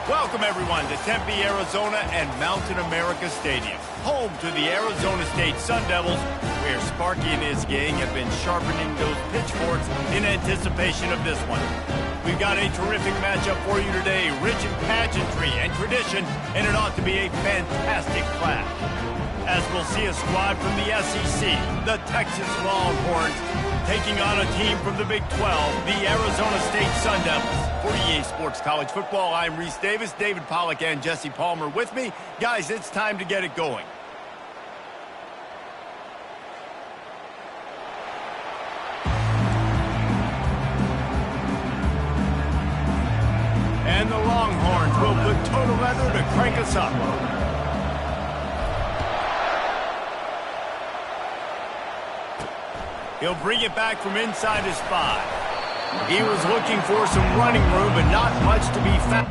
Welcome, everyone, to Tempe, Arizona and Mountain America Stadium, home to the Arizona State Sun Devils, where Sparky and his gang have been sharpening those pitchforks in anticipation of this one. We've got a terrific matchup for you today, rich in pageantry and tradition, and it ought to be a fantastic clash. As we'll see a squad from the SEC, the Texas Longhorns, taking on a team from the Big 12, the Arizona State Sun Devils. For EA Sports College Football, I'm Reese Davis, David Pollack and Jesse Palmer with me. Guys, it's time to get it going. And the Longhorns will put total leather to crank us up. He'll bring it back from inside his 5. He was looking for some running room, but not much to be found.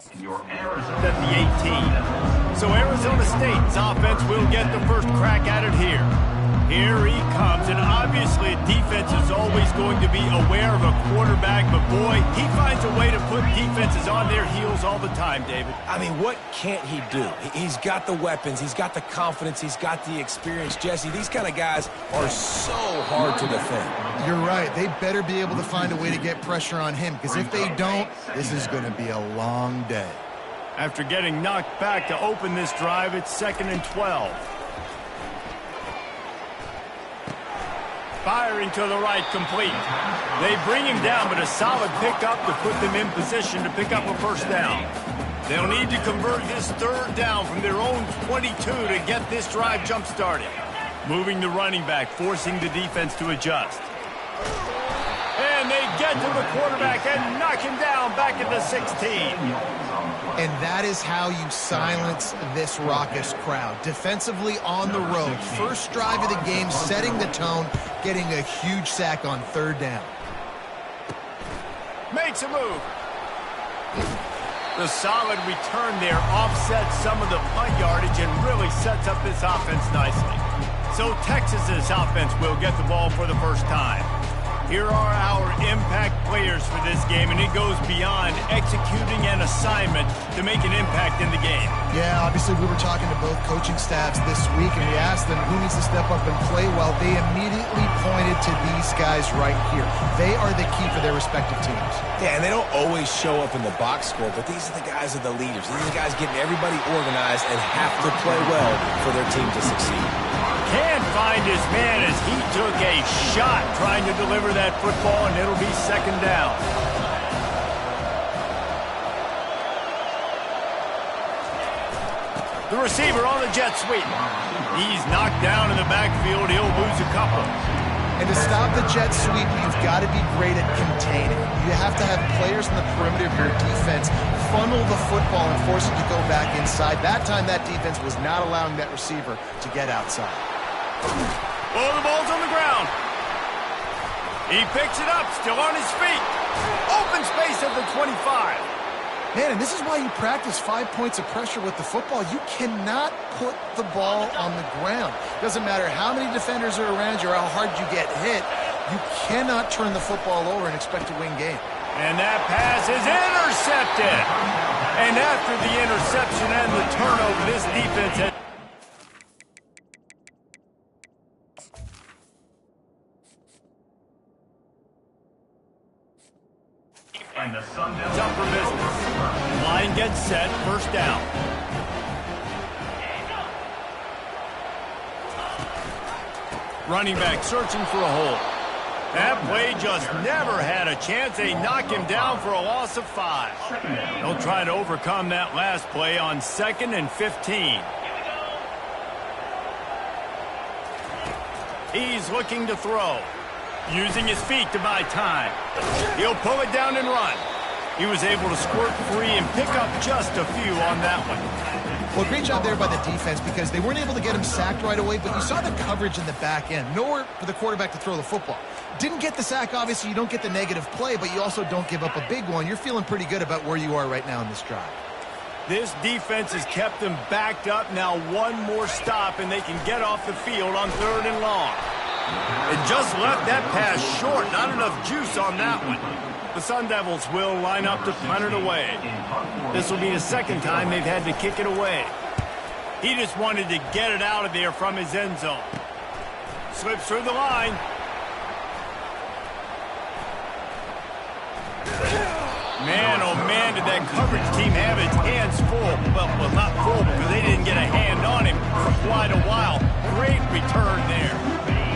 At the 18. So Arizona State's offense will get the first crack at it here. Here he comes, and obviously defense is always going to be aware of a quarterback, but boy, he finds a way to put defenses on their heels all the time, David. I mean, what can't he do? He's got the weapons, he's got the confidence, he's got the experience. Jesse, these kind of guys are so hard to defend. You're right. They better be able to find a way to get pressure on him, because if they don't, this is going to be a long day. After getting knocked back to open this drive, it's 2nd and 12. Firing to the right, complete. They bring him down, but a solid pickup to put them in position to pick up a first down. They'll need to convert this 3rd down from their own 22 to get this drive jump-started. Moving the running back, forcing the defense to adjust. And they get to the quarterback and knock him down back at the 16. And that is how you silence this raucous crowd. Defensively on the road. First drive of the game, setting the tone, getting a huge sack on 3rd down. Makes a move. The solid return there offsets some of the punt yardage and really sets up this offense nicely. So Texas's offense will get the ball for the first time. Here are our impact players for this game, and it goes beyond executing an assignment to make an impact in the game. Yeah, obviously we were talking to both coaching staffs this week, and we asked them who needs to step up and play well. They immediately pointed to these guys right here. They are the key for their respective teams. Yeah, and they don't always show up in the box score, but these are the guys that are the leaders. These are the guys getting everybody organized and have to play well for their team to succeed. Can't find his man as he took a shot trying to deliver that football, and it'll be second down. The receiver on the jet sweep. He's knocked down in the backfield. He'll lose a couple. And to stop the jet sweep, you've got to be great at containing. You have to have players in the perimeter of your defense funnel the football and force it to go back inside. That time, that defense was not allowing that receiver to get outside. Oh, the ball's on the ground. He picks it up, still on his feet. Open space at the 25. Man, and this is why you practice 5 points of pressure with the football. You cannot put the ball on the ground. Doesn't matter how many defenders are around you or how hard you get hit. You cannot turn the football over and expect to win game. And that pass is intercepted. And after the interception and the turnover, this defense has... And the Sundowns up for business. Line gets set, first down. Running back searching for a hole. That play just never had a chance. They knock him down for a loss of 5. They'll try to overcome that last play on 2nd and 15. He's looking to throw. Using his feet to buy time. He'll pull it down and run. He was able to squirt free and pick up just a few on that one. Well, great job there by the defense because they weren't able to get him sacked right away, but you saw the coverage in the back end. Nowhere for the quarterback to throw the football. Didn't get the sack, obviously. You don't get the negative play, but you also don't give up a big one. You're feeling pretty good about where you are right now in this drive. This defense has kept them backed up. Now one more stop, and they can get off the field on 3rd and long. It just left that pass short. Not enough juice on that one. The Sun Devils will line up to punt it away. This will be the second time they've had to kick it away. He just wanted to get it out of there from his end zone. Slips through the line. Man, oh man, did that coverage team have its hands full. Well, not full because they didn't get a hand on him for quite a while. Great return there.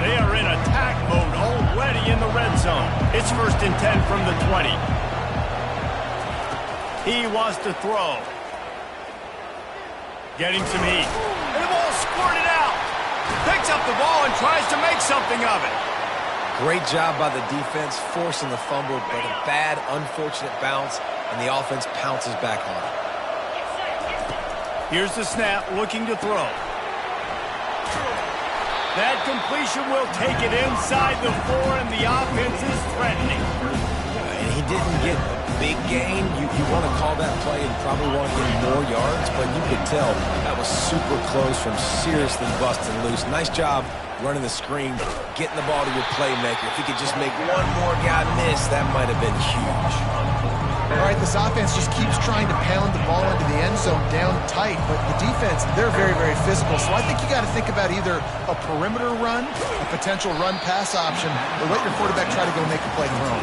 They are in attack mode already in the red zone. It's 1st and 10 from the 20. He wants to throw. Getting some heat. And the ball squirted out. Picks up the ball and tries to make something of it. Great job by the defense, forcing the fumble, but a bad, unfortunate bounce, and the offense pounces back on it. Here's the snap, looking to throw. That completion will take it inside the 4, and the offense is threatening. And he didn't get a big gain. You want to call that play and probably want to get more yards, but you could tell that was super close from seriously busting loose. Nice job running the screen, getting the ball to your playmaker. If he could just make one more guy miss, that might have been huge. All right, this offense just keeps trying to pound the ball into the end zone down tight, but the defense, they're very, very physical. So I think you got to think about either a perimeter run, a potential run-pass option, or let your quarterback try to go make a play thrown.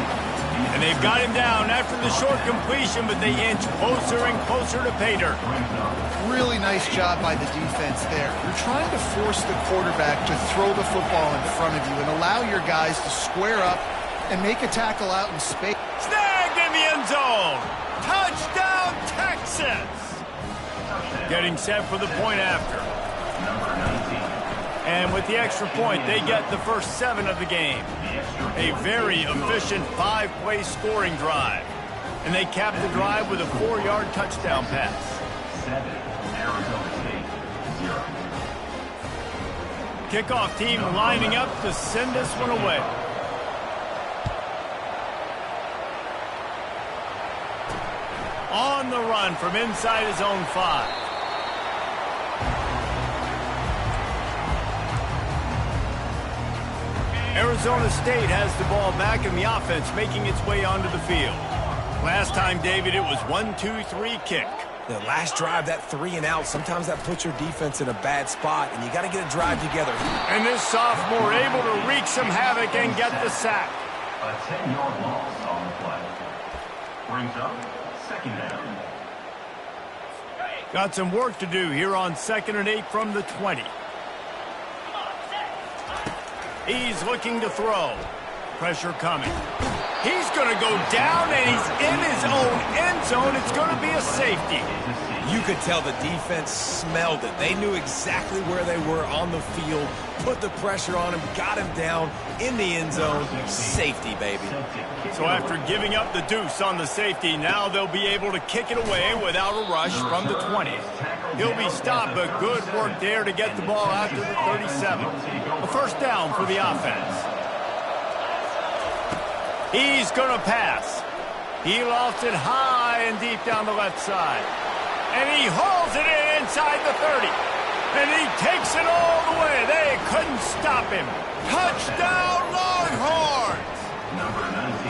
And they've got him down after the short completion, but they inch closer and closer to pay dirt. Really nice job by the defense there. You're trying to force the quarterback to throw the football in front of you and allow your guys to square up and make a tackle out in space. Snagged in the end zone. Touchdown, Texas. Getting set for the point after. And with the extra point, they get the first 7 of the game. A very efficient 5-play scoring drive. And they cap the drive with a 4-yard touchdown pass. 7, Arizona State, 0. Kickoff team lining up to send this one away. On the run from inside his own 5. Arizona State has the ball back in the offense, making its way onto the field. Last time, David, it was 1-2-3 kick. The last drive, that 3 and out, sometimes that puts your defense in a bad spot, and you got to get a drive together. And this sophomore able to wreak some havoc and get the sack. A 10-yard loss on the play. Brings up second down. Got some work to do here on 2nd and 8 from the 20. He's looking to throw. Pressure coming. He's going to go down, and he's in his own end zone. It's going to be a safety. You could tell the defense smelled it. They knew exactly where they were on the field, put the pressure on him, got him down in the end zone. Safety, baby. So after giving up the deuce on the safety, now they'll be able to kick it away without a rush from the 20. He'll be stopped, but good work there to get the ball out to the 37. A first down for the offense. He's going to pass. He lofts it high and deep down the left side. And he hauls it in inside the 30. And he takes it all the way. They couldn't stop him. Touchdown, Longhorns! Number 19.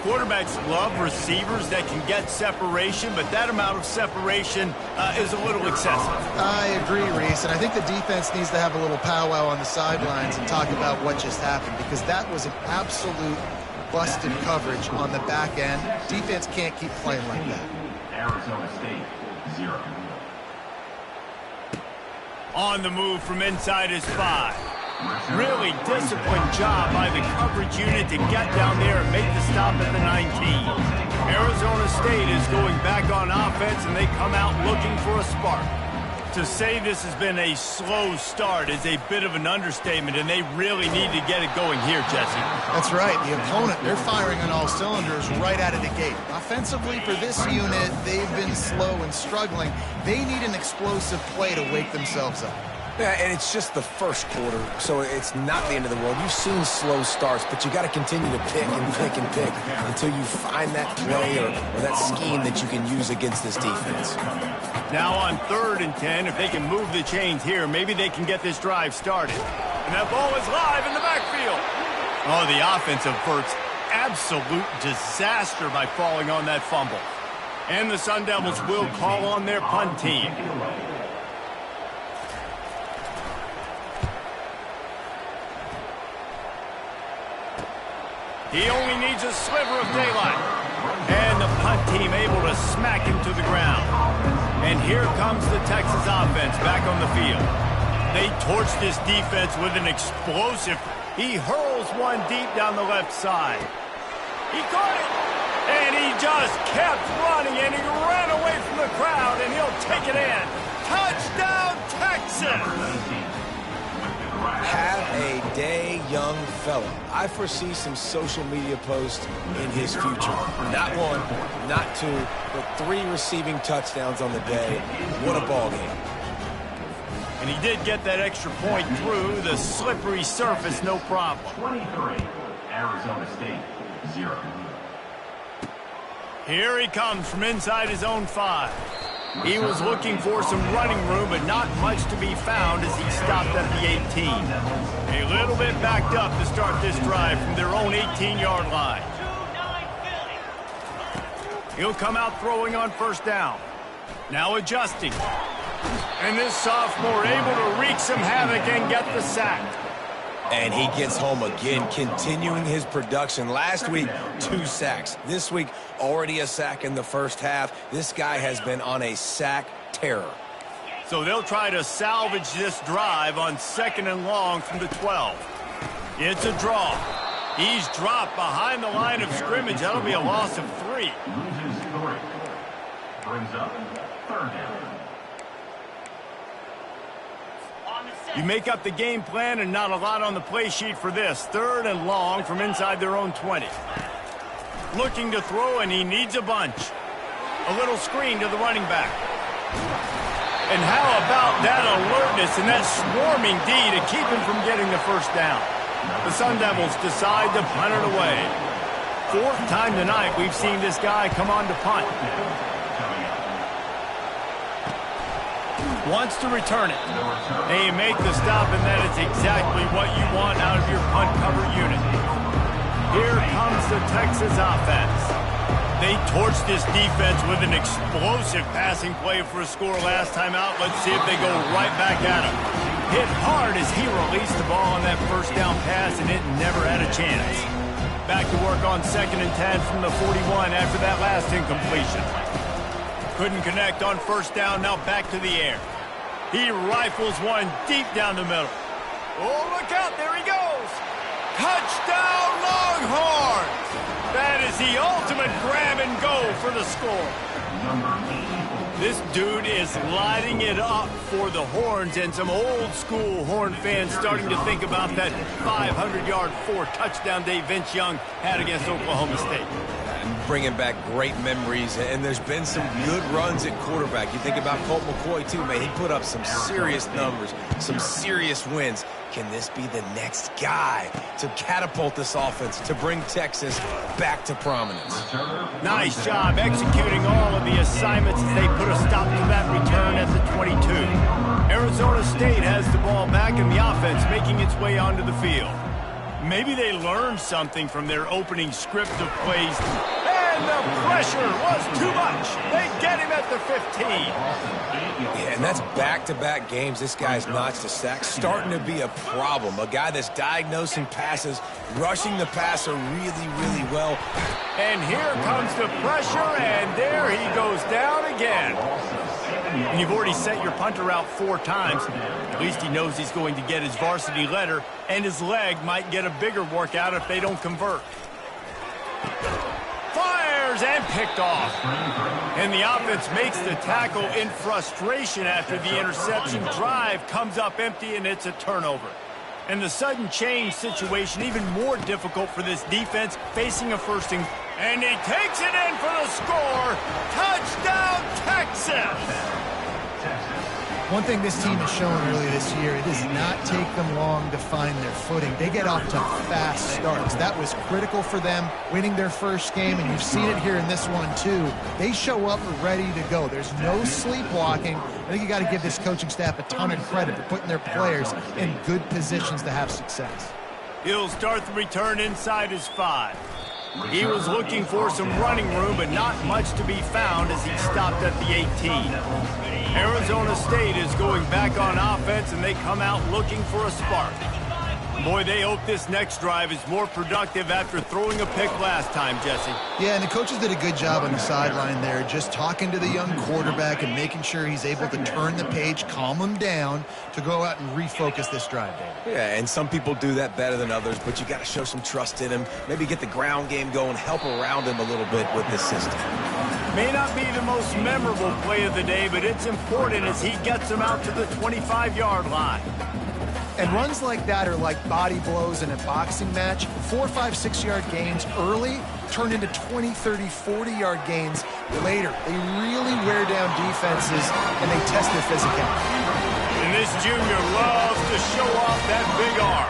Quarterbacks love receivers that can get separation, but that amount of separation is a little excessive. I agree, Reese, and I think the defense needs to have a little powwow on the sidelines and talk about what just happened, because that was an absolute busted coverage on the back end. Defense can't keep playing like that. Arizona State, 0. On the move from inside his 5. Really disciplined job by the coverage unit to get down there and make the stop at the 19. Arizona State is going back on offense, and they come out looking for a spark. To say this has been a slow start is a bit of an understatement, and they really need to get it going here, Jesse. That's right. The opponent, they're firing on all cylinders right out of the gate. Offensively, for this unit, they've been slow and struggling. They need an explosive play to wake themselves up. Yeah, and it's just the first quarter, so it's not the end of the world. You've seen slow starts, but you got to continue to pick and pick and pick until you find that play or that scheme that you can use against this defense. Now on 3rd and 10, if they can move the chains here, maybe they can get this drive started. And that ball is live in the backfield. Oh, the offense averts absolute disaster by falling on that fumble. And the Sun Devils will call on their punt team. He only needs a sliver of daylight. And the punt team able to smack him to the ground. And here comes the Texas offense back on the field. They torch this defense with an explosive. He hurls one deep down the left side. He caught it. And he just kept running, and he ran away from the crowd, and he'll take it in. Touchdown, Texas! Have a day, young fella. I foresee some social media posts in his future. Not 1, not 2, but 3 receiving touchdowns on the day. What a ball game. And he did get that extra point through the slippery surface, no problem. 23, Arizona State, 0. Here he comes from inside his own 5. He was looking for some running room, but not much to be found as he stopped at the 18. A little bit backed up to start this drive from their own 18-yard line. He'll come out throwing on 1st down. Now adjusting. And this sophomore able to wreak some havoc and get the sack. And he gets home again, continuing his production. Last week, 2 sacks. This week, already a sack in the first half. This guy has been on a sack terror. So they'll try to salvage this drive on 2nd and long from the 12. It's a draw. He's dropped behind the line of scrimmage. That'll be a loss of 3. Loses 3. Brings up 3rd down. You make up the game plan and not a lot on the play sheet for this. 3rd and long from inside their own 20. Looking to throw, and he needs a bunch. A little screen to the running back. And how about that alertness and that swarming D to keep him from getting the 1st down? The Sun Devils decide to punt it away. 4th time tonight we've seen this guy come on to punt. Wants to return it. They make the stop, and that is exactly what you want out of your punt cover unit. Here comes the Texas offense. They torched this defense with an explosive passing play for a score last time out. Let's see if they go right back at him. Hit hard as he released the ball on that first down pass, and it never had a chance. Back to work on 2nd and 10 from the 41 after that last incompletion. Couldn't connect on first down, now back to the air. He rifles one deep down the middle. Oh, look out, there he goes. Touchdown, Longhorns! That is the ultimate grab and go for the score. This dude is lighting it up for the Horns, and some old-school Horn fans starting to think about that 500-yard, 4-touchdown day Vince Young had against Oklahoma State. And bringing back great memories, and there's been some good runs at quarterback. You think about Colt McCoy, too, man. He put up some serious numbers, some serious wins. Can this be the next guy to catapult this offense, to bring Texas back to prominence? Nice job executing all of the assignments as they put a stop to that return at the 22. Arizona State has the ball back and the offense making its way onto the field. Maybe they learned something from their opening script of plays. And the pressure was too much. They get him at the 15. Yeah, and that's back-to-back games. This guy's notched a sack, starting to be a problem. A guy that's diagnosing passes, rushing the passer really, really well. And here comes the pressure, and there he goes down again. And you've already set your punter out 4 times. At least he knows he's going to get his varsity letter, and his leg might get a bigger workout if they don't convert. Fires and picked off. And the offense makes the tackle in frustration after the interception. Drive comes up empty, and it's a turnover. And the sudden change situation even more difficult for this defense facing a first and he takes it in for the score. Touchdown, Texas! One thing this team has shown earlier this year, it does not take them long to find their footing. They get off to fast starts. That was critical for them, winning their first game, and you've seen it here in this one too. They show up ready to go. There's no sleepwalking. I think you got to give this coaching staff a ton of credit for putting their players in good positions to have success. He'll start the return inside his 5. He was looking for some running room, but not much to be found as he stopped at the 18. Arizona State is going back on offense, and they come out looking for a spark. Boy, they hope this next drive is more productive after throwing a pick last time, Jesse. Yeah, and the coaches did a good job on the sideline there, just talking to the young quarterback and making sure he's able to turn the page, calm him down to go out and refocus this drive, David. Yeah, and some people do that better than others, but you got to show some trust in him, maybe get the ground game going, help around him a little bit with this system. May not be the most memorable play of the day, but it's important as he gets them out to the 25-yard line. And runs like that are like body blows in a boxing match. 4, 5, 6-yard gains early turn into 20, 30, 40-yard gains later. They really wear down defenses, and they test their physicality. And this junior loves to show off that big arm.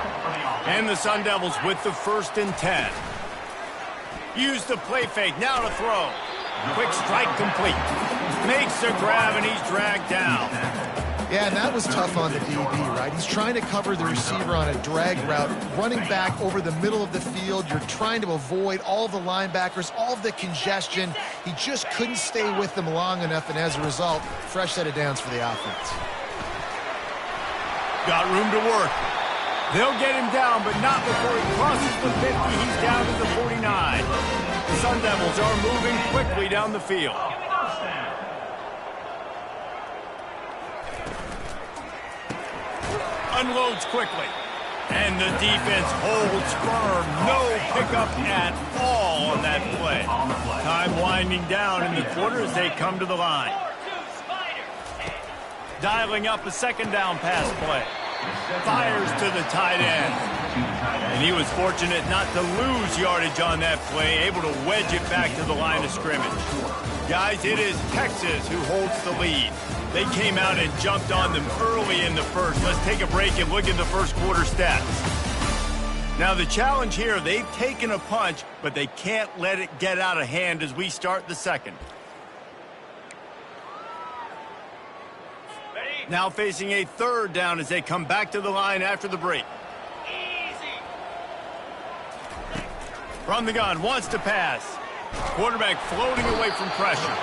And the Sun Devils with the 1st and 10. Use the play fake, now to throw. Quick strike complete. Makes the grab, and he's dragged down. Yeah, and that was tough on the DB, right? He's trying to cover the receiver on a drag route, running back over the middle of the field. You're trying to avoid all the linebackers, all of the congestion. He just couldn't stay with them long enough, and as a result, fresh set of downs for the offense. Got room to work. They'll get him down, but not before he crosses the 50. He's down to the 49. The Sun Devils are moving quickly down the field. Unloads quickly. And the defense holds firm. No pickup at all on that play. Time winding down in the quarter as they come to the line. Dialing up a 2nd down pass play. Fires to the tight end. And he was fortunate not to lose yardage on that play, able to wedge it back to the line of scrimmage. Guys, it is Texas who holds the lead. They came out and jumped on them early in the first. Let's take a break and look at the first quarter stats. Now the challenge here, they've taken a punch, but they can't let it get out of hand as we start the second. Now facing a third down as they come back to the line after the break. From the gun, wants to pass. Quarterback floating away from pressure.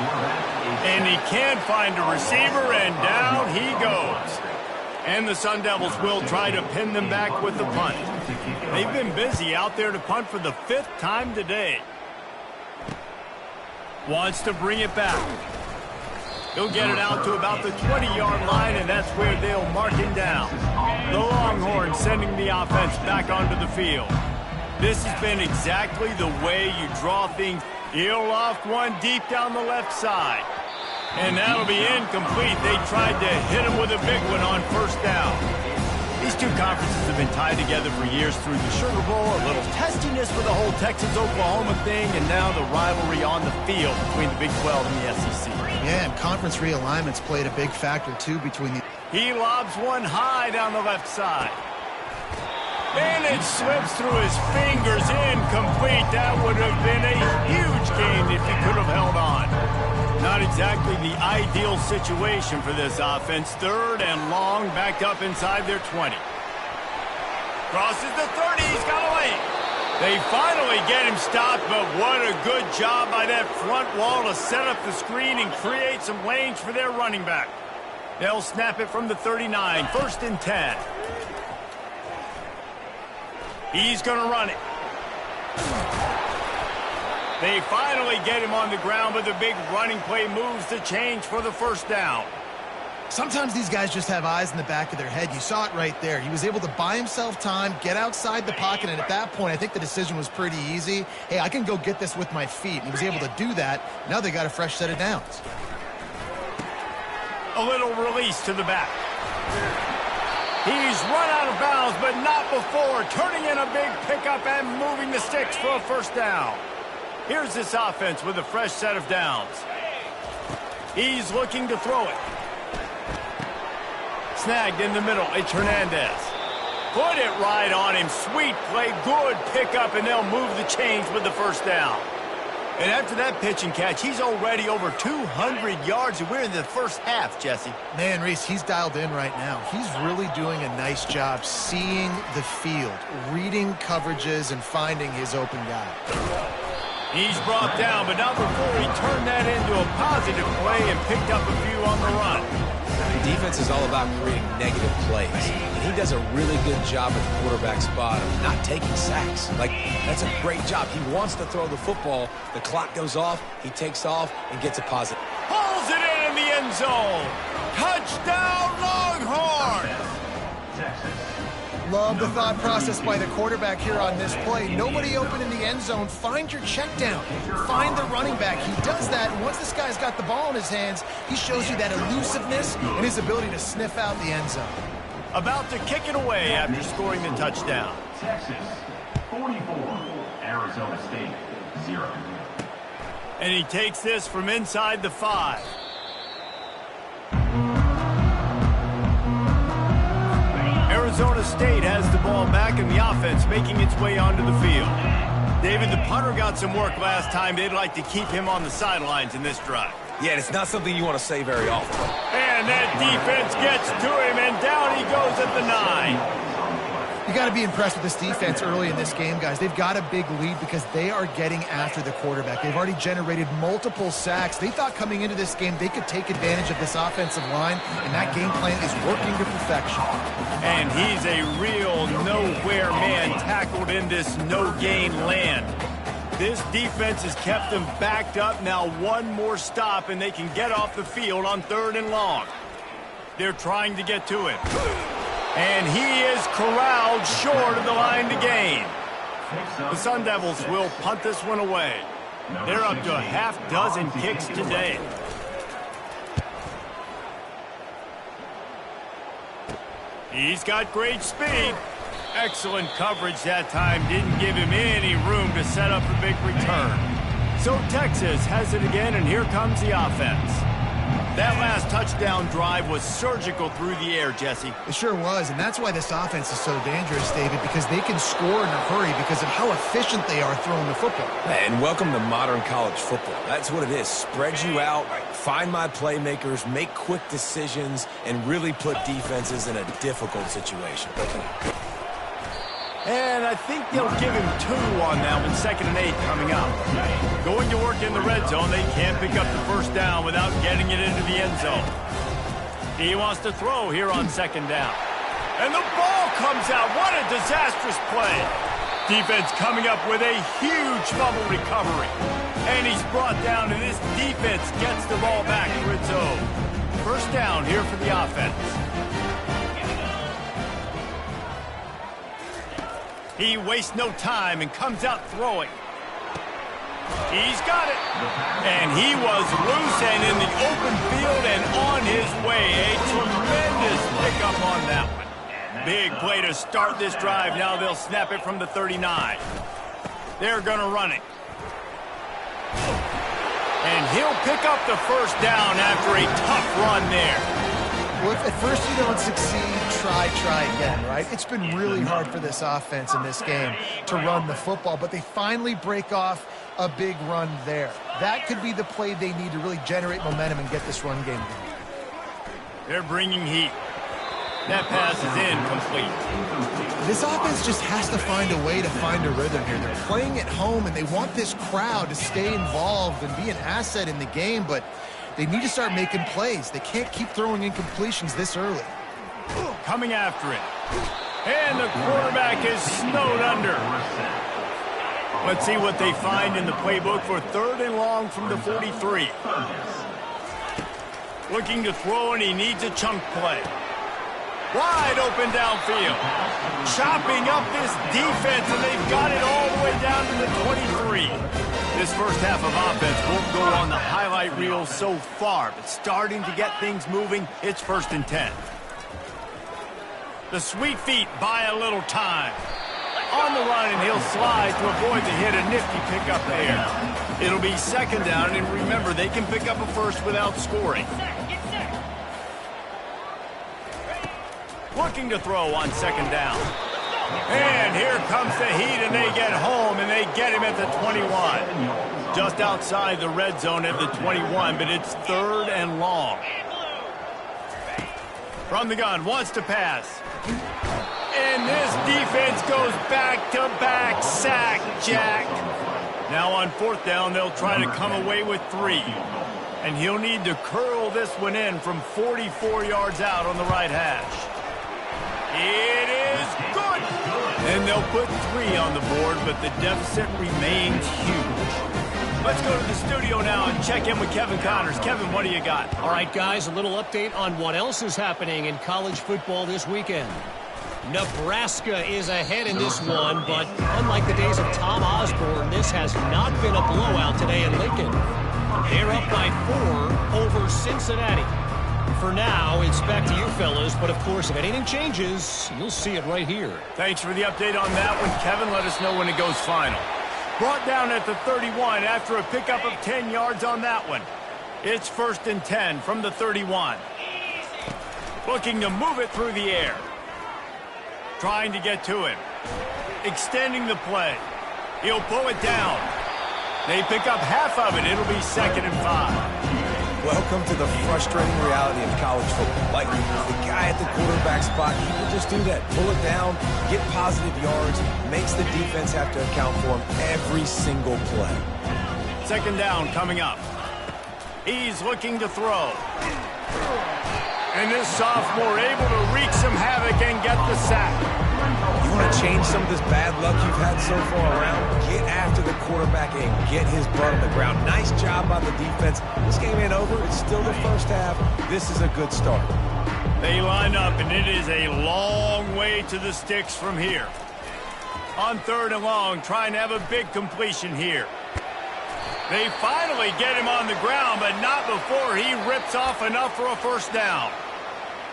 And he can't find a receiver, and down he goes. And the Sun Devils will try to pin them back with the punt. They've been busy out there to punt for the 5th time today. Wants to bring it back. He'll get it out to about the 20-yard line, and that's where they'll mark him down. The Longhorns sending the offense back onto the field. This has been exactly the way you draw things. He'll loft one deep down the left side. And that'll be incomplete. They tried to hit him with a big one on first down. These two conferences have been tied together for years through the Sugar Bowl, a little testiness with the whole Texas-Oklahoma thing, and now the rivalry on the field between the Big 12 and the SEC. Yeah, and conference realignments played a big factor, too, between the... He lobs one high down the left side. And it slips through his fingers, incomplete. That would have been a huge gain if he could have held on. Not exactly the ideal situation for this offense. Third and long, backed up inside their 20. Crosses the 30, he's got away. They finally get him stopped, but what a good job by that front wall to set up the screen and create some lanes for their running back. They'll snap it from the 39, 1st and 10. He's going to run it. They finally get him on the ground, but the big running play moves the change for the first down. Sometimes these guys just have eyes in the back of their head. You saw it right there. He was able to buy himself time, get outside the pocket, and at that point, I think the decision was pretty easy. Hey, I can go get this with my feet. And he was able to do that. Now they got a fresh set of downs. A little release to the back. He's run out of bounds, but not before. Turning in a big pickup and moving the sticks for a first down. Here's this offense with a fresh set of downs. He's looking to throw it. Snagged in the middle. It's Hernandez. Put it right on him. Sweet play. Good pickup, and they'll move the chains with the first down. And after that pitch and catch, he's already over 200 yards, and we're in the first half, Jesse. Man, Reese, he's dialed in right now. He's really doing a nice job seeing the field, reading coverages, and finding his open guy. He's brought down, but not before he turned that into a positive play and picked up a few on the run. The defense is all about creating negative plays, and he does a really good job at the quarterback spot of not taking sacks. Like, that's a great job. He wants to throw the football. The clock goes off, he takes off, and gets a positive. Pulls it in the end zone. Touchdown, Longhorns! Texas. Love the thought process by the quarterback here on this play. Nobody open in the end zone. Find your check down. Find the running back. He does that, and once this guy's got the ball in his hands, he shows you that elusiveness and his ability to sniff out the end zone. About to kick it away after scoring the touchdown. Texas 44, Arizona State 0. And he takes this from inside the 5. Arizona State has the ball back and the offense making its way onto the field. David, the punter got some work last time. They'd like to keep him on the sidelines in this drive. Yeah, and it's not something you want to say very often. And that defense gets to him, and down he goes at the 9. You got to be impressed with this defense early in this game, guys. They've got a big lead because they are getting after the quarterback. They've already generated multiple sacks. They thought coming into this game they could take advantage of this offensive line, and that game plan is working to perfection. And he's a real nowhere man tackled in this no-gain land. This defense has kept them backed up. Now one more stop, and they can get off the field on 3rd and long. They're trying to get to him. And he is corralled short of the line to gain. The Sun Devils will punt this one away. They're up to a half-dozen kicks today. He's got great speed. Excellent coverage that time. Didn't give him any room to set up a big return. So Texas has it again, and here comes the offense. That last touchdown drive was surgical through the air, Jesse. It sure was, and that's why this offense is so dangerous, David, because they can score in a hurry because of how efficient they are throwing the football. And welcome to modern college football. That's what it is. Spread you out, find my playmakers, make quick decisions, and really put defenses in a difficult situation. And I think they'll give him 2 on that one, 2nd and 8 coming up. Going to work in the red zone, they can't pick up the first down without getting it into the end zone. He wants to throw here on 2nd down. And the ball comes out. What a disastrous play. Defense coming up with a huge fumble recovery. And he's brought down, and this defense gets the ball back to its own. First down here for the offense. He wastes no time and comes out throwing. He's got it. And he was loose and in the open field and on his way. A tremendous pickup on that one. Big play to start this drive. Now they'll snap it from the 39. They're going to run it. And he'll pick up the first down after a tough run there. Well, if at first you don't succeed, try again, right? It's been really hard for this offense in this game to run the football, but they finally break off a big run there. That could be the play they need to really generate momentum and get this run game going. They're bringing heat. That pass is incomplete. This offense just has to find a way to find a rhythm here. They're playing at home, and they want this crowd to stay involved and be an asset in the game, but they need to start making plays. They can't keep throwing incompletions this early. Coming after it. And the quarterback is snowed under. Let's see what they find in the playbook for 3rd and long from the 43. Looking to throw, and he needs a chunk play. Wide open downfield. Chopping up this defense, and they've got it all the way down to the 23. This first half of offense won't go on the highlight reel so far, but starting to get things moving, it's 1st and 10. The sweet feet buy a little time. On the run, and he'll slide to avoid the hit. A nifty pickup there. It'll be 2nd down, and remember, they can pick up a first without scoring. Looking to throw on 2nd down. And here comes the heat, and they get home, and they get him at the 21. Just outside the red zone at the 21, but it's 3rd and long. From the gun, wants to pass. And this defense goes back-to-back sack, Jack. Now on 4th down, they'll try to come away with 3. And he'll need to curl this one in from 44 yards out on the right hash. It is good. And they'll put 3 on the board, but the deficit remains huge. Let's go to the studio now and check in with Kevin Connors. Kevin, what do you got? All right, guys, a little update on what else is happening in college football this weekend. Nebraska is ahead in this one, but unlike the days of Tom Osborne, this has not been a blowout today in Lincoln. They're up by 4 over Cincinnati. For now, it's back to you fellas, but of course, if anything changes, you'll see it right here. Thanks for the update on that one, Kevin. Let us know when it goes final. Brought down at the 31 after a pickup of 10 yards on that one. It's 1st and 10 from the 31. Looking to move it through the air. Trying to get to him. Extending the play. He'll pull it down. They pick up half of it. It'll be 2nd and 5. Welcome to the frustrating reality of college football. Like, the guy at the quarterback spot, he can just do that. Pull it down, get positive yards, makes the defense have to account for him every single play. 2nd down coming up. He's looking to throw. And this sophomore able to wreak some havoc and get the sack. You want to change some of this bad luck you've had so far around? Get after the quarterback and get his butt on the ground. Nice job by the defense. This game ain't over. It's still the first half. This is a good start. They line up, and it is a long way to the sticks from here. On 3rd and long, trying to have a big completion here. They finally get him on the ground, but not before he rips off enough for a first down.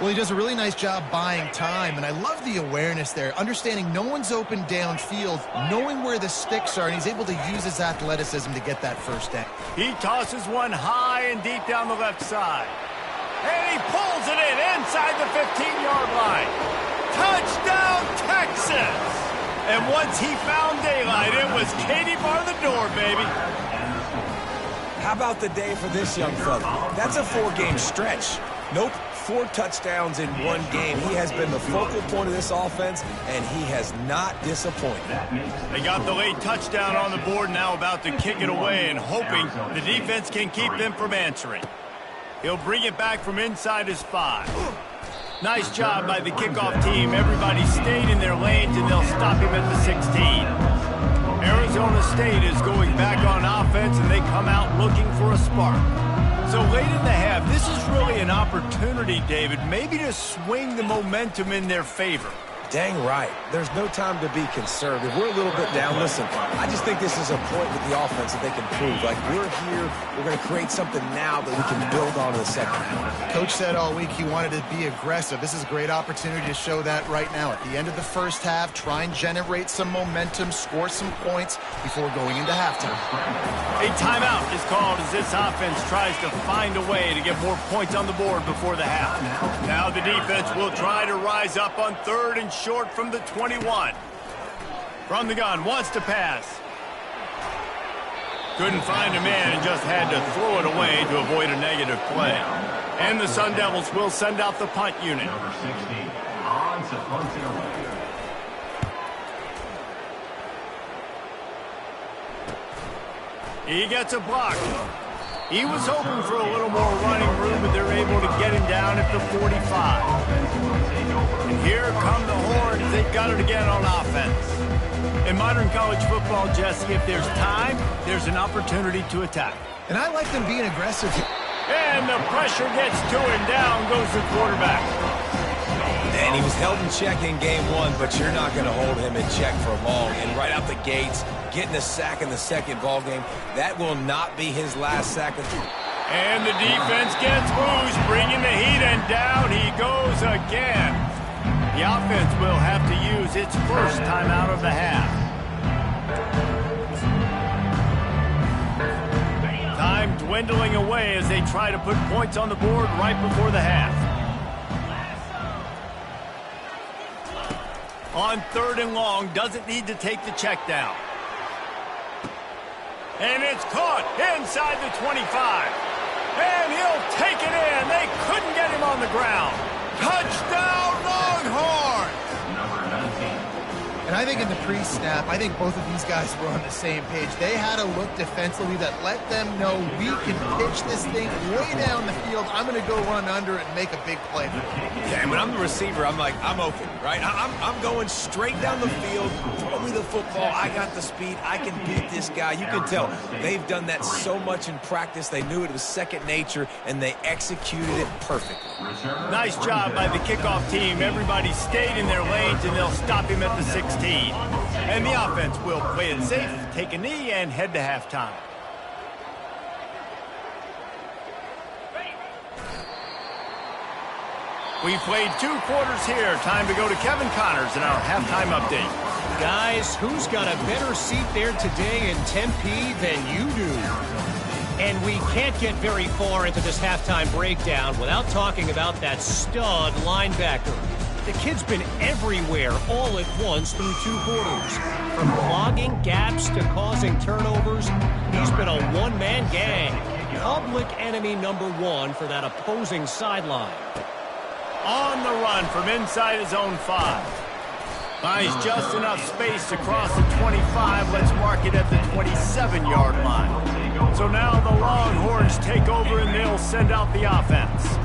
Well, he does a really nice job buying time, and I love the awareness there, understanding no one's open downfield, knowing where the sticks are, and he's able to use his athleticism to get that first down. He tosses one high and deep down the left side. And he pulls it in inside the 15-yard line. Touchdown, Texas! And once he found daylight, it was Katie bar the door, baby. How about the day for this young fella? That's a 4-game stretch. Nope, 4 touchdowns in 1 game. He has been the focal point of this offense, and he has not disappointed. They got the late touchdown on the board, now about to kick it away and hoping the defense can keep them from answering. He'll bring it back from inside his 5. Nice job by the kickoff team. Everybody stayed in their lanes, and they'll stop him at the 16. Arizona State is going back on offense, and they come out looking for a spark. So late in the half, this is really an opportunity, David, maybe to swing the momentum in their favor. Dang right. There's no time to be conservative. We're a little bit down. Listen, I just think this is a point with the offense that they can prove. Like, we're here, we're going to create something now that we can build on in the second half. Coach said all week he wanted to be aggressive. This is a great opportunity to show that right now. At the end of the first half, try and generate some momentum, score some points before going into halftime. A timeout is called as this offense tries to find a way to get more points on the board before the half. Now the defense will try to rise up on 3rd and short from the 21. From the gun, wants to pass. Couldn't find a man and just had to throw it away to avoid a negative play. And the Sun Devils will send out the punt unit. Number 60 on to punt it away. He gets a block. He was hoping for a little more running room, but they're able to get him down at the 45. And here come the Horns. They've got it again on offense. In modern college football, Jesse, if there's time, there's an opportunity to attack. And I like them being aggressive. And the pressure gets to him. Down goes the quarterback. And he was held in check in game 1, but you're not going to hold him in check for long. And right out the gates, getting a sack in the second ball game, that will not be his last sack. And the defense gets loose, bringing the heat, and down he goes again. The offense will have to use its first timeout of the half. Time dwindling away as they try to put points on the board right before the half. On 3rd and long, doesn't need to take the check down. And it's caught inside the 25. And he'll take it in. They couldn't get him on the ground. Touchdown, Longhorns! Number 19. And I think in the pre-snap, I think both of these guys were on the same page. They had a look defensively that let them know we can pitch this thing way down the field. I'm going to go run under it and make a big play. Yeah, and when I'm the receiver, I'm like, I'm open, right? I'm going straight down the field. Throw me the football. I got the speed. I can beat this guy. You can tell they've done that so much in practice. They knew it was second nature, and they executed it perfectly. Nice job by the kickoff team. Everybody stayed in their lanes, and they'll stop him at the 16. And the offense will play it safe, take a knee, and head to halftime. We played 2 quarters here. Time to go to Kevin Connors in our halftime update. Guys, who's got a better seat there today in Tempe than you do? And we can't get very far into this halftime breakdown without talking about that stud linebacker. The kid's been everywhere all at once through 2 quarters. From clogging gaps to causing turnovers, he's been a one-man gang. Public enemy number 1 for that opposing sideline. On the run from inside his own 5. Finds just enough space to cross the 25. Let's mark it at the 27-yard line. So now the Longhorns take over and they'll send out the offense.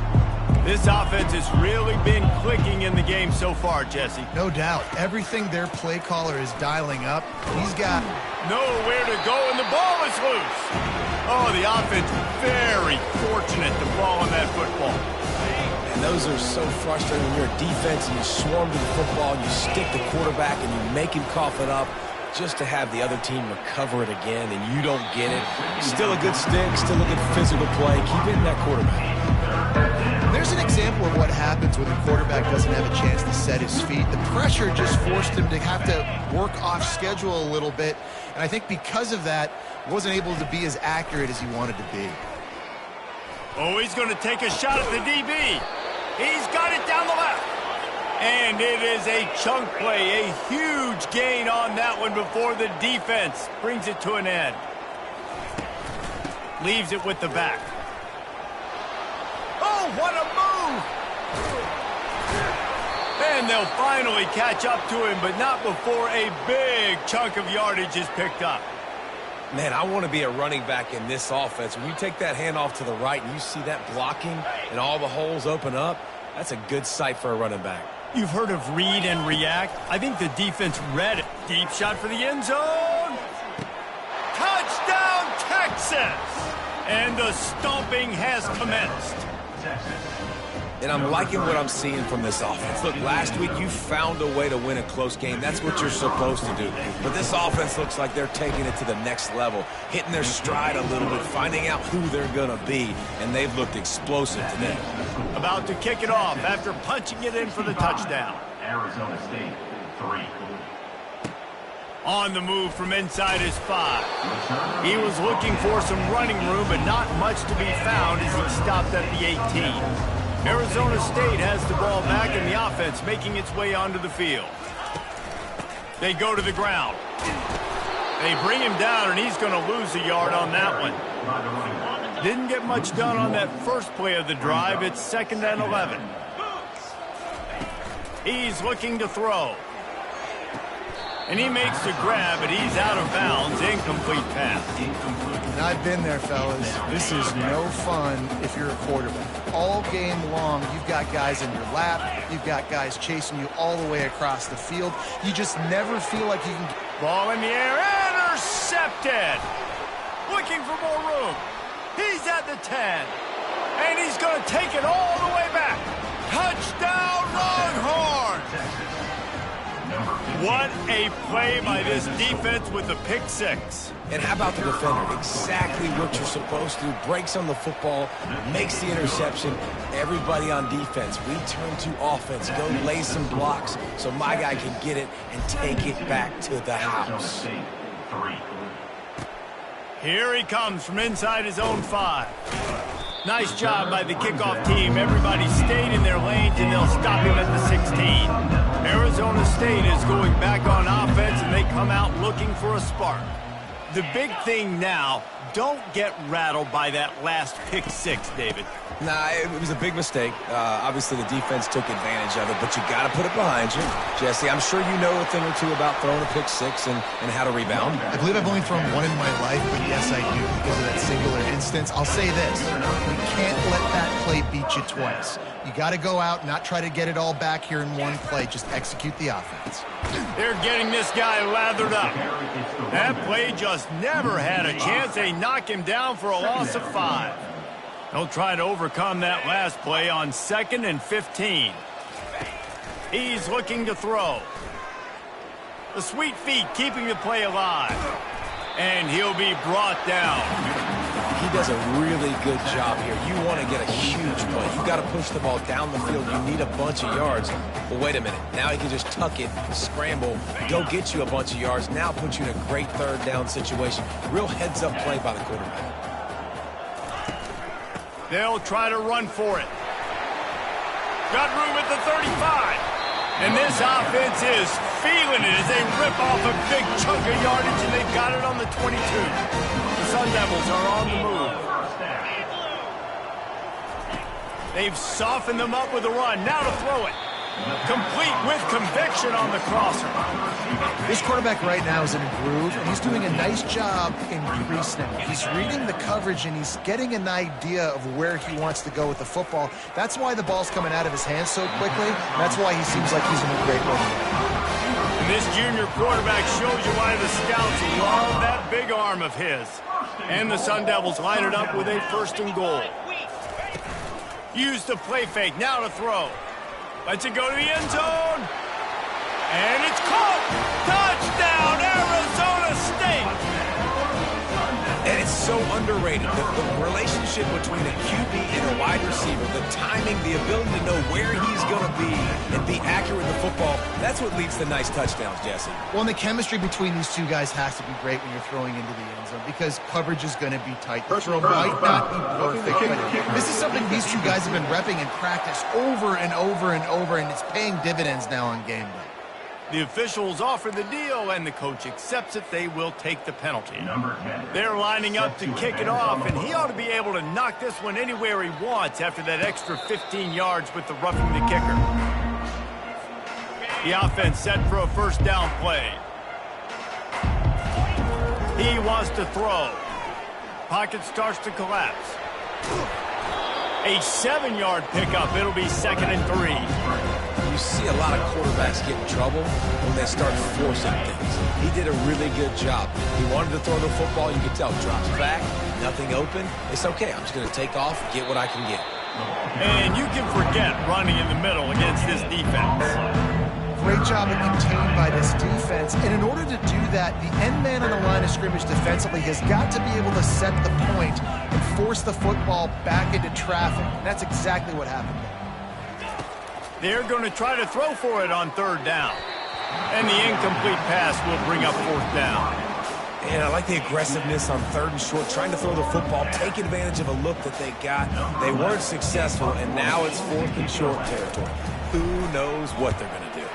This offense has really been clicking in the game so far, Jesse. No doubt. Everything their play caller is dialing up, he's got nowhere to go, and the ball is loose. Oh, the offense very fortunate to fall on that football. And those are so frustrating when you're a defense and you swarm to the football and you stick the quarterback and you make him cough it up just to have the other team recover it again and you don't get it. Still a good stick, still a good physical play. Keep hitting that quarterback. There's an example of what happens when the quarterback doesn't have a chance to set his feet. The pressure just forced him to have to work off schedule a little bit, and I think because of that, wasn't able to be as accurate as he wanted to be. Oh, he's going to take a shot at the DB. He's got it down the left. And it is a chunk play, a huge gain on that one before the defense brings it to an end. Leaves it with the back. Oh, what a move! And they'll finally catch up to him, but not before a big chunk of yardage is picked up. Man, I want to be a running back in this offense. When you take that handoff to the right and you see that blocking and all the holes open up, that's a good sight for a running back. You've heard of read and react. I think the defense read it. Deep shot for the end zone. Touchdown, Texas! And the stomping has commenced. And I'm liking what I'm seeing from this offense. Look, last week you found a way to win a close game. That's what you're supposed to do. But this offense looks like they're taking it to the next level, hitting their stride a little bit, finding out who they're going to be, and they've looked explosive today. About to kick it off after punching it in for the touchdown. Arizona State, 3. On the move from inside his 5. He was looking for some running room, but not much to be found as he stopped at the 18. Arizona State has the ball back in the offense, making its way onto the field. They go to the ground. They bring him down, and he's going to lose a yard on that one. Didn't get much done on that first play of the drive. It's 2nd and 11. He's looking to throw. And he makes the grab, but he's out of bounds. Incomplete pass. And I've been there, fellas. This is no fun if you're a quarterback. All game long, you've got guys in your lap. You've got guys chasing you all the way across the field. You just never feel like you can... Ball in the air, intercepted. Looking for more room. He's at the 10. And he's going to take it all the way back. Touchdown, Longhorns! What a play by this defense with the pick 6. And how about the defender? Exactly what you're supposed to do. Breaks on the football, makes the interception. Everybody on defense, we turn to offense. Go lay some blocks so my guy can get it and take it back to the house. Here he comes from inside his own 5. Nice job by the kickoff team. Everybody stayed in their lanes, and they'll stop him at the 16. Arizona State is going back on offense, and they come out looking for a spark. The big thing now, don't get rattled by that last pick 6, David. Nah, it was a big mistake. Obviously, the defense took advantage of it, but you got to put it behind you. Jesse, I'm sure you know a thing or two about throwing a pick 6 and how to rebound. I believe I've only thrown one in my life, but yes, I do because of that singular instance. I'll say this. You can't let that play beat you twice. You got to go out, not try to get it all back here in one play. Just execute the offense. They're getting this guy lathered up. That play just never had a chance. They knock him down for a loss of 5. They'll try to overcome that last play on 2nd and 15. He's looking to throw. The sweet feet keeping the play alive. And he'll be brought down. He does a really good job here. You want to get a huge play. You got to push the ball down the field. You need a bunch of yards. But wait a minute. Now he can just tuck it, scramble, go get you a bunch of yards. Now put you in a great 3rd down situation. Real heads-up play by the quarterback. They'll try to run for it. Got room at the 35. And this offense is feeling it as they rip off a big chunk of yardage, and they've got it on the 22. The Sun Devils are on the move. They've softened them up with a run. Now to throw it. Complete with conviction on the crosser. This quarterback right now is in a groove, and he's doing a nice job in pre-snap. He's reading the coverage, and he's getting an idea of where he wants to go with the football. That's why the ball's coming out of his hands so quickly. That's why he seems like he's in a great run. This junior quarterback shows you why the scouts love that big arm of his. And the Sun Devils line it up with a 1st and goal. Use the play fake. Now to throw. Lets it go to the end zone. And it's caught. Touchdown, Arizona State. And it's so underrated. The relationship between a QB and a wide receiver, the timing, the ability to know where he's going to be and be accurate with the football, that's what leads to nice touchdowns, Jesse. Well, and the chemistry between these two guys has to be great when you're throwing into the end zone because coverage is going to be tight. The throw might not be perfect, but this is something these two guys have been repping in practice over and over and over, and it's paying dividends now on game day. The officials offer the deal, and the coach accepts it. They will take the penalty. They're lining up to kick it off, and he ought to be able to knock this one anywhere he wants after that extra 15 yards with the roughing the kicker. The offense set for a first down play. He wants to throw. Pocket starts to collapse. A 7-yard pickup. It'll be 2nd and 3. You see a lot of quarterbacks get in trouble when they start forcing things. He did a really good job. He wanted to throw the football. You could tell. Drops back, nothing open. It's okay. I'm just going to take off, get what I can get. And you can forget running in the middle against this defense. Great job of contained by this defense. And in order to do that, the end man on the line of scrimmage defensively has got to be able to set the point and force the football back into traffic. And that's exactly what happened there. They're going to try to throw for it on 3rd down. And the incomplete pass will bring up 4th down. And I like the aggressiveness on 3rd and short, trying to throw the football, take advantage of a look that they got. They weren't successful, and now it's 4th and short territory. Who knows what they're going to do?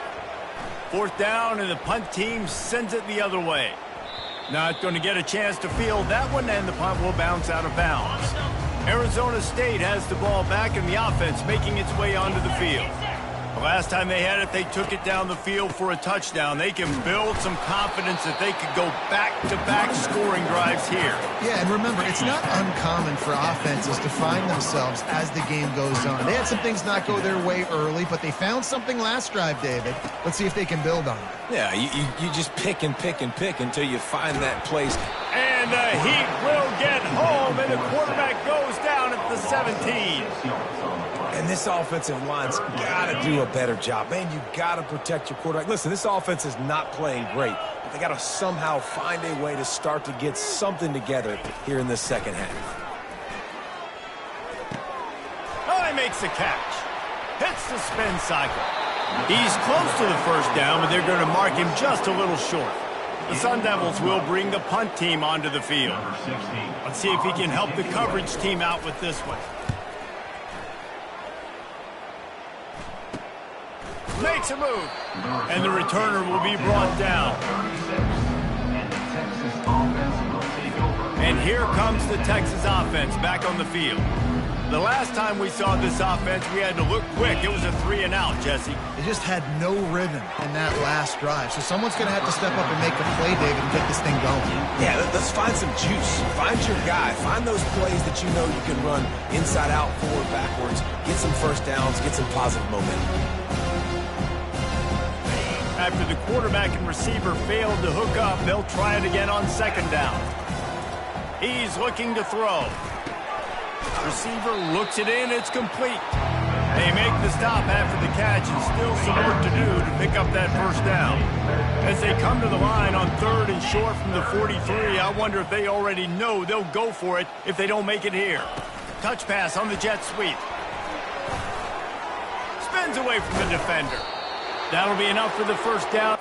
4th down, and the punt team sends it the other way. Not going to get a chance to field that one, and the punt will bounce out of bounds. Arizona State has the ball back, and the offense making its way onto the field. The last time they had it, they took it down the field for a touchdown. They can build some confidence that they could go back-to-back scoring drives here. Yeah, and remember, it's not uncommon for offenses to find themselves as the game goes on. They had some things not go their way early, but they found something last drive, David. Let's see if they can build on it. Yeah, you just pick and pick and pick until you find that place. And the Heat will get home, and the quarterback goes down at the 17. And this offensive line's got to do a better job. Man, you got to protect your quarterback. Listen, this offense is not playing great, but they got to somehow find a way to start to get something together here in the second half. Oh, he makes the catch. Hits the spin cycle. He's close to the first down, but they're going to mark him just a little short. The Sun Devils will bring the punt team onto the field. Let's see if he can help the coverage team out with this one. Makes a move, and the returner will be brought down. And here comes the Texas offense back on the field. The last time we saw this offense, we had to look quick. It was a 3-and-out, Jesse. They just had no rhythm in that last drive. So someone's going to have to step up and make a play, David, and get this thing going. Yeah, let's find some juice. Find your guy. Find those plays that you know you can run inside out, forward, backwards. Get some first downs. Get some positive momentum. After the quarterback and receiver failed to hook up, they'll try it again on 2nd down. He's looking to throw. Receiver looks it in. It's complete. They make the stop after the catch, and still some work to do to pick up that first down. As they come to the line on 3rd and short from the 43, I wonder if they already know they'll go for it if they don't make it here. Touch pass on the jet sweep. Spins away from the defender. That'll be enough for the first down.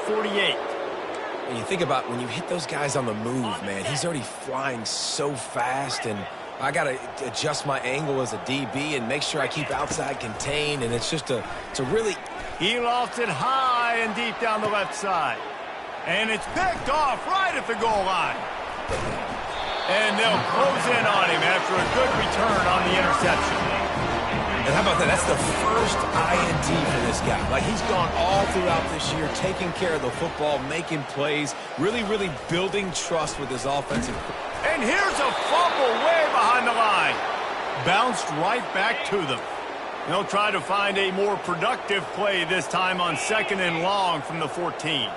48. And you think about when you hit those guys on the move, man, he's already flying so fast, and I got to adjust my angle as a DB and make sure I keep outside contained, and it's just it's a really... He lofts it high and deep down the left side. And it's picked off right at the goal line. And they'll close in on him after a good return on the interception. And how about that? That's the first INT for this guy. Like, he's gone all throughout this year, taking care of the football, making plays, really, really building trust with his offensive. And here's a fumble way behind the line. Bounced right back to them. They'll try to find a more productive play this time on 2nd and long from the 14.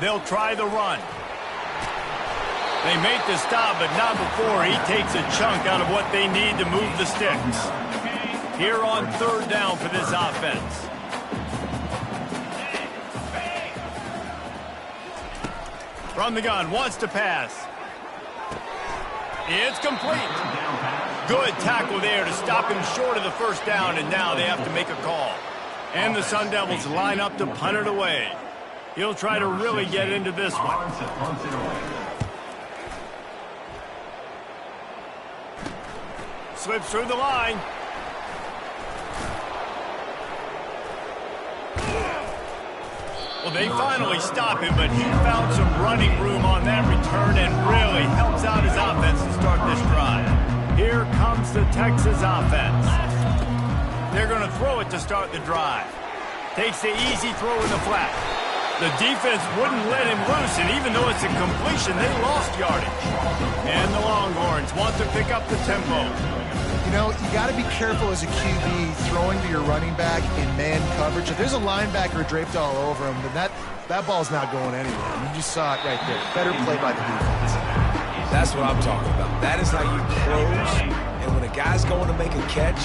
They'll try the run. They make the stop, but not before he takes a chunk out of what they need to move the sticks. Here on 3rd down for this offense. From the gun, wants to pass. It's complete. Good tackle there to stop him short of the 1st down, and now they have to make a call. And the Sun Devils line up to punt it away. He'll try to really get into this one. Slips through the line. Well, they finally stop him, but he found some running room on that return and really helps out his offense to start this drive. Here comes the Texas offense. They're going to throw it to start the drive. Takes the easy throw in the flat. The defense wouldn't let him loose, and even though it's a completion, they lost yardage. And the Longhorns want to pick up the tempo. You know, you got to be careful as a QB throwing to your running back in man coverage. If there's a linebacker draped all over him, then that ball's not going anywhere. You just saw it right there. Better play by the defense. That's what I'm talking about. That is how you close. And when a guy's going to make a catch,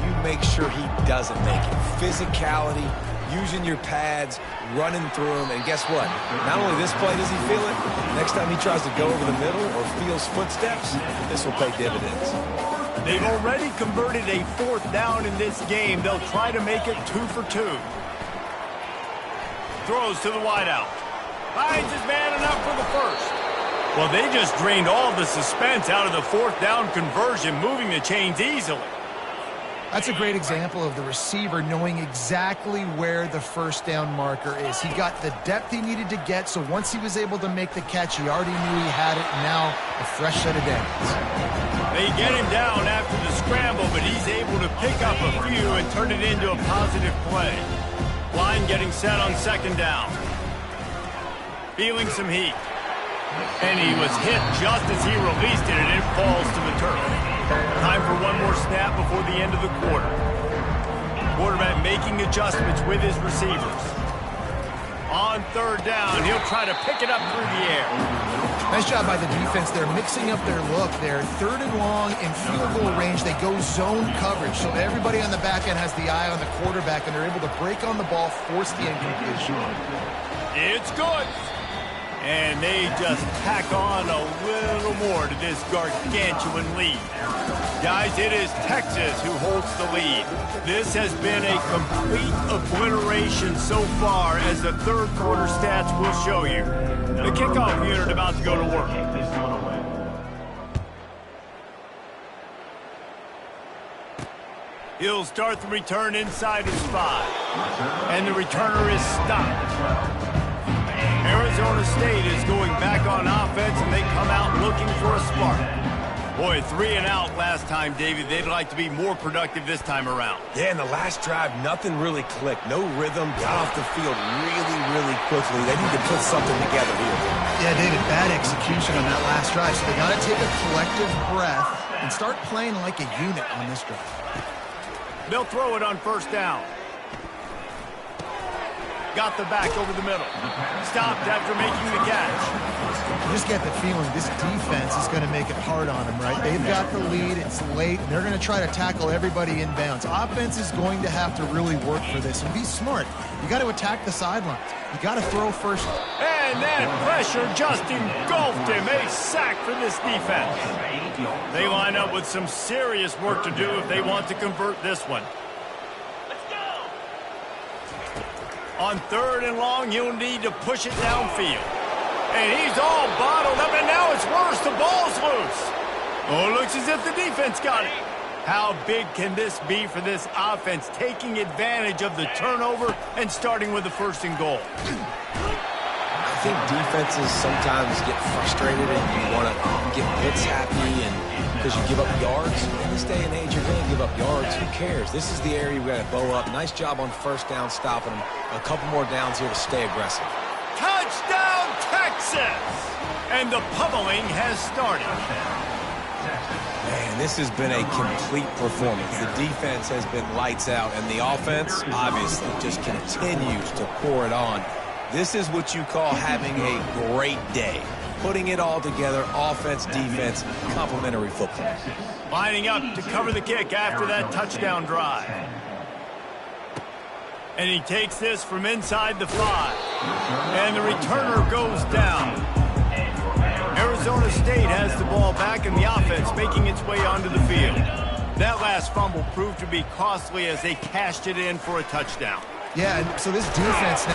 you make sure he doesn't make it. Physicality, using your pads, running through them, and guess what? Not only this play does he feel it, next time he tries to go over the middle or feels footsteps, this will pay dividends. They've already converted a 4th down in this game. They'll try to make it 2 for 2. Throws to the wideout. Finds his man enough for the 1st. Well, they just drained all the suspense out of the 4th down conversion, moving the chains easily. That's a great example of the receiver knowing exactly where the 1st down marker is. He got the depth he needed to get, so once he was able to make the catch, he already knew he had it, and now a fresh set of downs. They get him down after the scramble, but he's able to pick up a few and turn it into a positive play. Line getting set on 2nd down. Feeling some heat. And he was hit just as he released it, and it falls to the turf. Time for one more snap before the end of the quarter. Quarterback making adjustments with his receivers. On 3rd down, he'll try to pick it up through the air. Nice job by the defense. They're mixing up their look. They're 3rd and long in field goal range. They go zone coverage, so everybody on the back end has the eye on the quarterback, and they're able to break on the ball, force the incompletion. It's good. And they just tack on a little more to this gargantuan lead. Guys, it is Texas who holds the lead. This has been a complete obliteration so far, as the 3rd quarter stats will show you. The kickoff unit about to go to work. He'll start the return inside his 5. And the returner is stopped. Arizona State is going back on offense, and they come out looking for a spark. Boy, 3 and out last time, David. They'd like to be more productive this time around. Yeah, in the last drive, nothing really clicked. No rhythm, got off the field really, really quickly. They need to put something together here. Yeah, David, bad execution on that last drive, so they got to take a collective breath and start playing like a unit on this drive. They'll throw it on 1st down. Got the back over the middle. Stopped after making the catch. You just get the feeling this defense is going to make it hard on them, right? They've got the lead. It's late. They're going to try to tackle everybody inbounds. Offense is going to have to really work for this and be smart. You got to attack the sidelines. You got to throw first. And that pressure just engulfed him. A sack for this defense. They line up with some serious work to do if they want to convert this one. On 3rd and long, you'll need to push it downfield. And he's all bottled up, and now it's worse. The ball's loose. Oh, looks as if the defense got it. How big can this be for this offense, taking advantage of the turnover and starting with the 1st and goal? I think defenses sometimes get frustrated and you want to get blitz happy and because you give up yards. In this day and age, you're going to give up yards. Who cares? This is the area we got to bow up. Nice job on 1st down, stopping them. A couple more downs here to stay aggressive. Touchdown, Texas! And the pummeling has started. Man, this has been a complete performance. The defense has been lights out, and the offense, obviously, just continues to pour it on. This is what you call having a great day. Putting it all together, offense, defense, complementary football. Lining up to cover the kick after that touchdown drive. And he takes this from inside the 5. And the returner goes down. Arizona State has the ball back in the offense, making its way onto the field. That last fumble proved to be costly as they cashed it in for a touchdown. Yeah, and so this defense...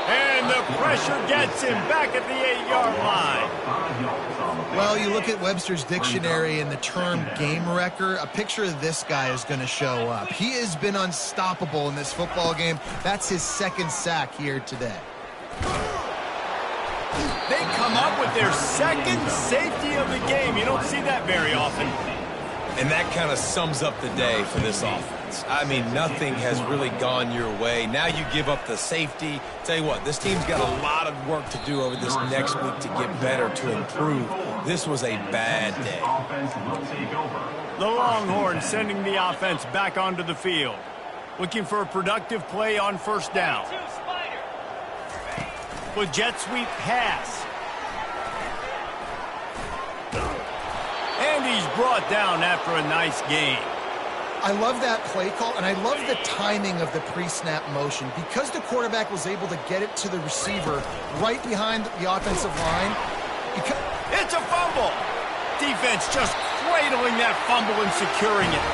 And the pressure gets him back at the 8-yard line. Well, you look at Webster's dictionary and the term game wrecker, a picture of this guy is going to show up. He has been unstoppable in this football game. That's his 2nd sack here today. They come up with their 2nd safety of the game. You don't see that very often. And that kind of sums up the day for this offense. I mean, nothing has really gone your way. Now you give up the safety. Tell you what, this team's got a lot of work to do over this next week to get better, to improve. This was a bad day. The Longhorns sending the offense back onto the field. Looking for a productive play on 1st down. With jet sweep pass. And he's brought down after a nice gain. I love that play call, and I love the timing of the pre-snap motion. Because the quarterback was able to get it to the receiver right behind the offensive line. It's a fumble. Defense just cradling that fumble and securing it.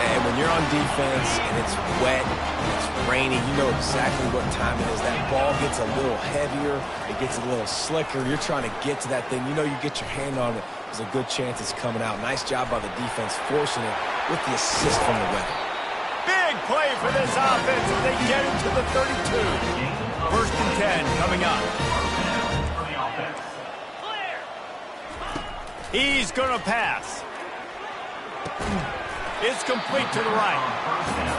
And when you're on defense and it's wet, it's rainy, you know exactly what time it is. That ball gets a little heavier, it gets a little slicker. You're trying to get to that thing. You know you get your hand on it. There's a good chance it's coming out. Nice job by the defense forcing it with the assist from the weather. Big play for this offense as they get it to the 32. 1st and 10 coming up. He's going to pass. It's complete to the right.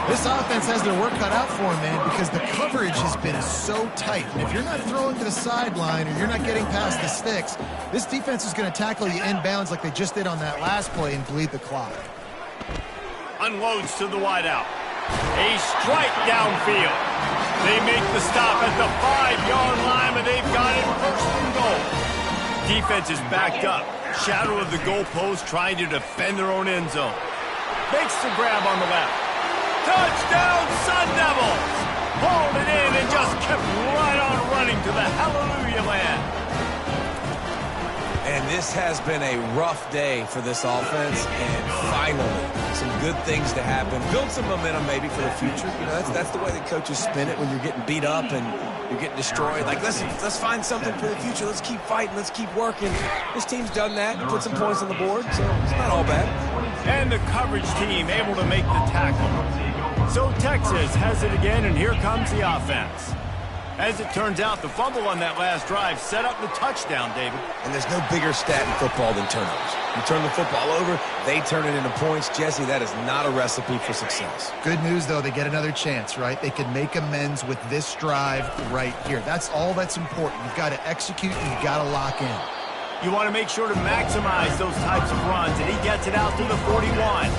This offense has their work cut out for them, man, because the coverage has been so tight. And if you're not throwing to the sideline or you're not getting past the sticks, this defense is going to tackle you inbounds like they just did on that last play and bleed the clock. Unloads to the wideout. A strike downfield. They make the stop at the 5-yard line, but they've got it 1st and goal. Defense is backed up. Shadow of the goalpost trying to defend their own end zone. Makes the grab on the left. Touchdown, Sun Devils! Hauled it in and just kept right on running to the hallelujah land. And this has been a rough day for this offense, and finally, some good things to happen. Build some momentum maybe for the future. You know, that's the way the coaches spin it when you're getting beat up and you're getting destroyed. Like, let's find something for the future. Let's keep fighting. Let's keep working. This team's done that. Put some points on the board, so it's not all bad. And the coverage team able to make the tackle. So Texas has it again, and here comes the offense. As it turns out, the fumble on that last drive set up the touchdown, David. And there's no bigger stat in football than turnovers. You turn the football over, they turn it into points. Jesse, that is not a recipe for success. Good news, though, they get another chance, right? They can make amends with this drive right here. That's all that's important. You've got to execute, and you've got to lock in. You want to make sure to maximize those types of runs, and he gets it out to the 41.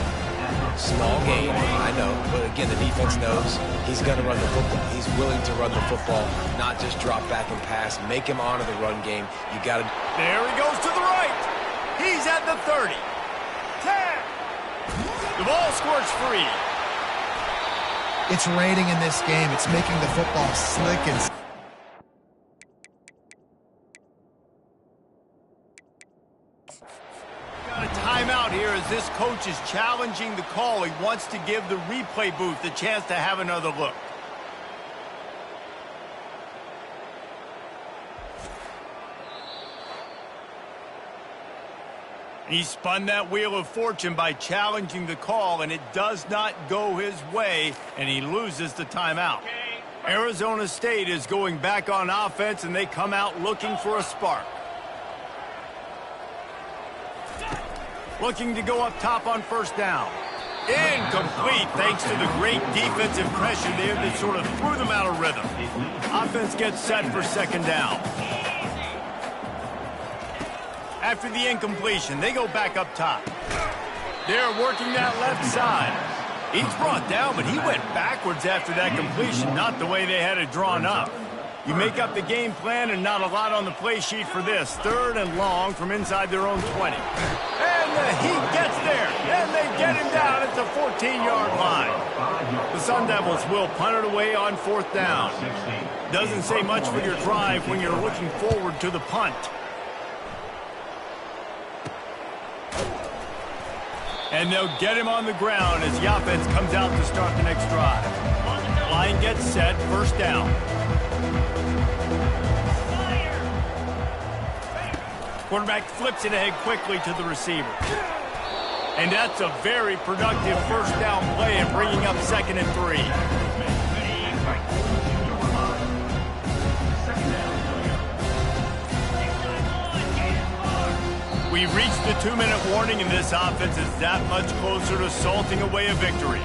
Small game, I know, but again, the defense knows he's going to run the football. He's willing to run the football, not just drop back and pass. Make him honor the run game. You got to... There he goes to the right. He's at the 30. 10. The ball squirts free. It's raining in this game. It's making the football slick and... Got a timeout here as this coach is challenging the call. He wants to give the replay booth the chance to have another look. He spun that wheel of fortune by challenging the call, and it does not go his way, and he loses the timeout. Arizona State is going back on offense, and they come out looking for a spark. Looking to go up top on first down. Incomplete thanks to the great defensive pressure there that sort of threw them out of rhythm. Offense gets set for second down. After the incompletion, they go back up top. They're working that left side. He's brought down, but he went backwards after that completion, not the way they had it drawn up. You make up the game plan and not a lot on the play sheet for this. 3rd and long from inside their own 20. And the Heat gets there, and they get him down at the 14-yard line. The Sun Devils will punt it away on 4th down. Doesn't say much for your drive when you're looking forward to the punt. And they'll get him on the ground as the offense comes out to start the next drive. Line gets set, first down. Quarterback flips it ahead quickly to the receiver. And that's a very productive first down play and bringing up 2nd and 3. We reached the 2-minute warning, and this offense is that much closer to salting away a victory.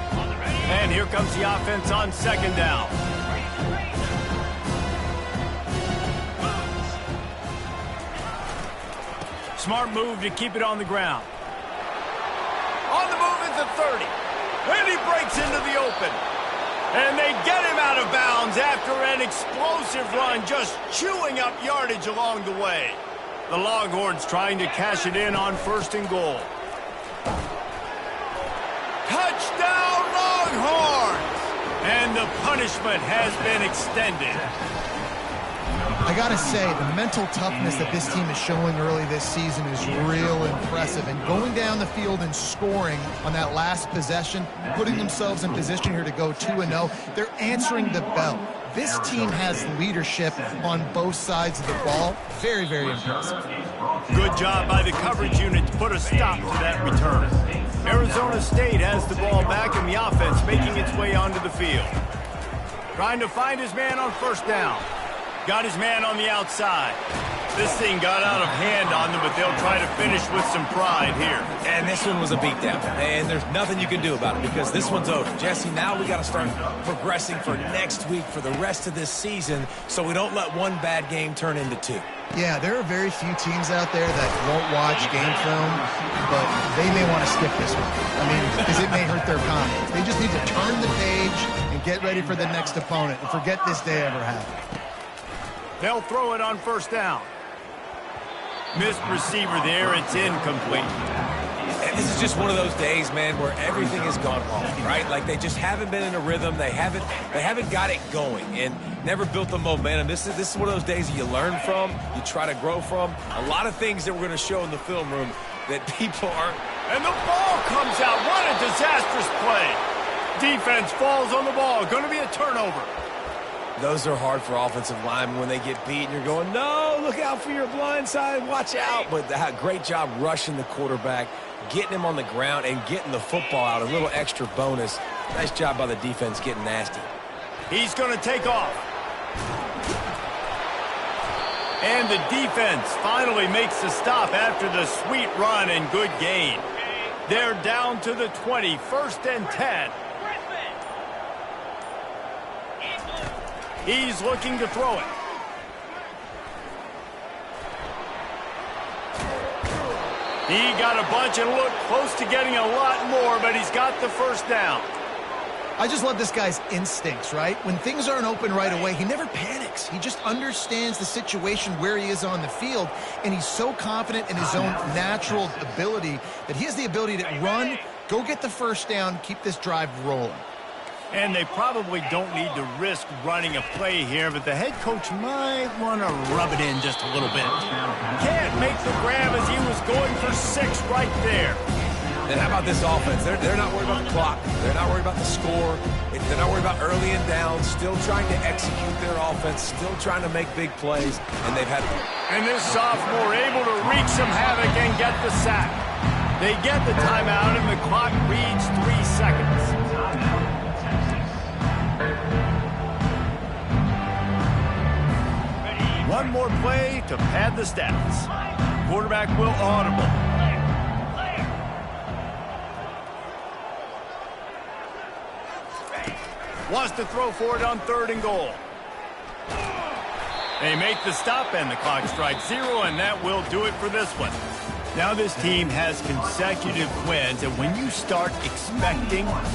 And here comes the offense on 2nd down. Smart move to keep it on the ground. On the move is the 30. And he breaks into the open. And they get him out of bounds after an explosive run, just chewing up yardage along the way. The Longhorns trying to cash it in on 1st and goal. Touchdown, Longhorns! And the punishment has been extended. I got to say, the mental toughness that this team is showing early this season is real impressive. And going down the field and scoring on that last possession, putting themselves in position here to go 2-0, they're answering the bell. This team has leadership on both sides of the ball. Very, very impressive. Good job by the coverage unit to put a stop to that return. Arizona State has the ball back in the offense, making its way onto the field. Trying to find his man on first down. Got his man on the outside. This thing got out of hand on them, but they'll try to finish with some pride here. And this one was a beatdown. And there's nothing you can do about it because this one's over. Jesse, now we got to start progressing for next week, for the rest of this season, so we don't let one bad game turn into 2. Yeah, there are very few teams out there that won't watch game film, but they may want to skip this one. I mean, because it may hurt their confidence. They just need to turn the page and get ready for the next opponent and forget this day ever happened. They'll throw it on first down. Missed receiver there. It's incomplete. And this is just one of those days, man, where everything has gone wrong, right? Like they just haven't been in a rhythm. They haven't got it going and never built the momentum. This is one of those days you learn from, you try to grow from. A lot of things that we're going to show in the film room that people aren't. And the ball comes out. What a disastrous play. Defense falls on the ball. Going to be a turnover. Those are hard for offensive linemen when they get beat and you're going, no, look out for your blind side, watch out. But great job rushing the quarterback, getting him on the ground and getting the football out, a little extra bonus. Nice job by the defense getting nasty. He's going to take off. And the defense finally makes the stop after the sweet run and good gain. They're down to the 20, 1st and 10. He's looking to throw it. He got a bunch and looked close to getting a lot more, but he's got the first down. I just love this guy's instincts, right? When things aren't open right away, he never panics. He just understands the situation where he is on the field, and he's so confident in his own natural ability that he has the ability to run, go get the first down, keep this drive rolling. And they probably don't need to risk running a play here, but the head coach might want to rub it in just a little bit. Can't make the grab as he was going for 6 right there. And how about this offense? They're not worried about the clock. They're not worried about the score. They're not worried about early and down. Still trying to execute their offense. Still trying to make big plays. And they've had... And this sophomore able to wreak some havoc and get the sack. They get the timeout, and the clock reads 3 seconds. One more play to pad the stats. Quarterback will audible. Wants to throw for it on 3rd and goal. They make the stop, and the clock strikes 0, and that will do it for this one. Now this team has consecutive wins, and when you start expecting to